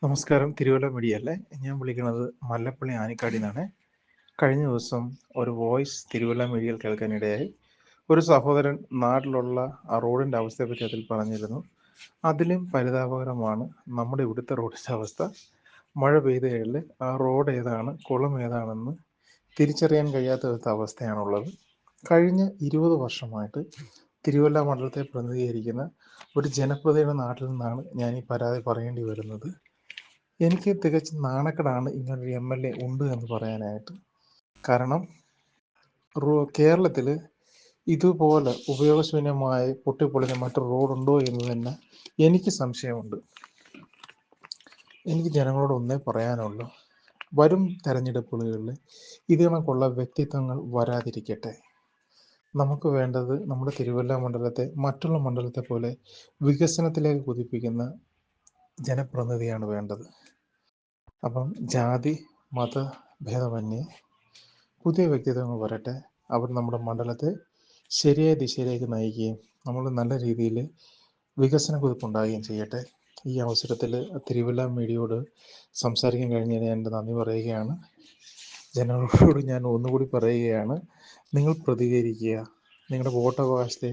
നമസ്കാരം. തിരുവല്ല മീഡിയയല്ലേ? ഞാൻ വിളിക്കുന്നത് മല്ലപ്പള്ളി ആനിക്കാടിൽ നിന്നാണ്. കഴിഞ്ഞ ദിവസം ഒരു വോയിസ് തിരുവല്ല മീഡിയയിൽ കേൾക്കാനിടയായി. ഒരു സഹോദരൻ നാട്ടിലുള്ള ആ റോഡിൻ്റെ അവസ്ഥയെപ്പറ്റി അതിൽ പറഞ്ഞിരുന്നു. അതിലും പരിതാപകരമാണ് നമ്മുടെ ഇവിടുത്തെ റോഡിൻ്റെ അവസ്ഥ. മഴ പെയ്ത് കഴിഞ്ഞാൽ ആ റോഡ് ഏതാണ്, കുളം ഏതാണെന്ന് തിരിച്ചറിയാൻ കഴിയാത്ത വിധത്തെ അവസ്ഥയാണുള്ളത്. കഴിഞ്ഞ 20 വർഷമായിട്ട് തിരുവല്ല മണ്ഡലത്തെ പ്രതിനിധീകരിക്കുന്ന ഒരു ജനപ്രതിയുടെ നാട്ടിൽ നിന്നാണ് ഞാൻ ഈ പരാതി പറയേണ്ടി വരുന്നത്. എനിക്ക് തികച്ചും നാണക്കേടാണ് ഇങ്ങനൊരു MLA ഉണ്ട് എന്ന് പറയാനായിട്ട്. കാരണം കേരളത്തിൽ ഇതുപോലെ ഉപയോഗശൂന്യമായി പൊട്ടിപ്പൊളിഞ്ഞ മറ്റൊരു റോഡുണ്ടോ എന്ന് തന്നെ എനിക്ക് സംശയമുണ്ട്. എനിക്ക് ജനങ്ങളോട് ഒന്നേ പറയാനുള്ളൂ, വരും തെരഞ്ഞെടുപ്പുകളിൽ ഇതിനൊക്കെയുള്ള വ്യക്തിത്വങ്ങൾ വരാതിരിക്കട്ടെ. നമുക്ക് വേണ്ടത് നമ്മുടെ തിരുവല്ല മണ്ഡലത്തെ മറ്റുള്ള മണ്ഡലത്തെ പോലെ വികസനത്തിലേക്ക് കുതിപ്പിക്കുന്ന ജനപ്രതിനിധിയാണ് വേണ്ടത്. അപ്പം ജാതി മത ഭേദമന്യേ പുതിയ വ്യക്തിത്വങ്ങൾ വരട്ടെ. അവർ നമ്മുടെ മണ്ഡലത്തെ ശരിയായ ദിശയിലേക്ക് നയിക്കുകയും നമ്മൾ നല്ല രീതിയിൽ വികസന കുതിപ്പുണ്ടാകുകയും ചെയ്യട്ടെ. ഈ അവസരത്തിൽ തിരുവല്ല മീഡിയയോട് സംസാരിക്കാൻ കഴിഞ്ഞതിന് ഞാൻ എൻ്റെ നന്ദി പറയുകയാണ്. ജനങ്ങളോട് ഞാൻ ഒന്നുകൂടി പറയുകയാണ്, നിങ്ങൾ പ്രതികരിക്കുക, നിങ്ങളുടെ വോട്ടവകാശത്തെ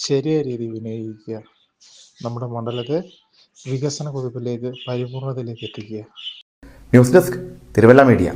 ശരിയായ രീതിയിൽ വിനിയോഗിക്കുക, നമ്മുടെ മണ്ഡലത്തെ വികസന കുതിപ്പിലേക്ക് പരിപൂർണതയിലേക്ക് എത്തിക്കുക. News desk Thiruvalla media.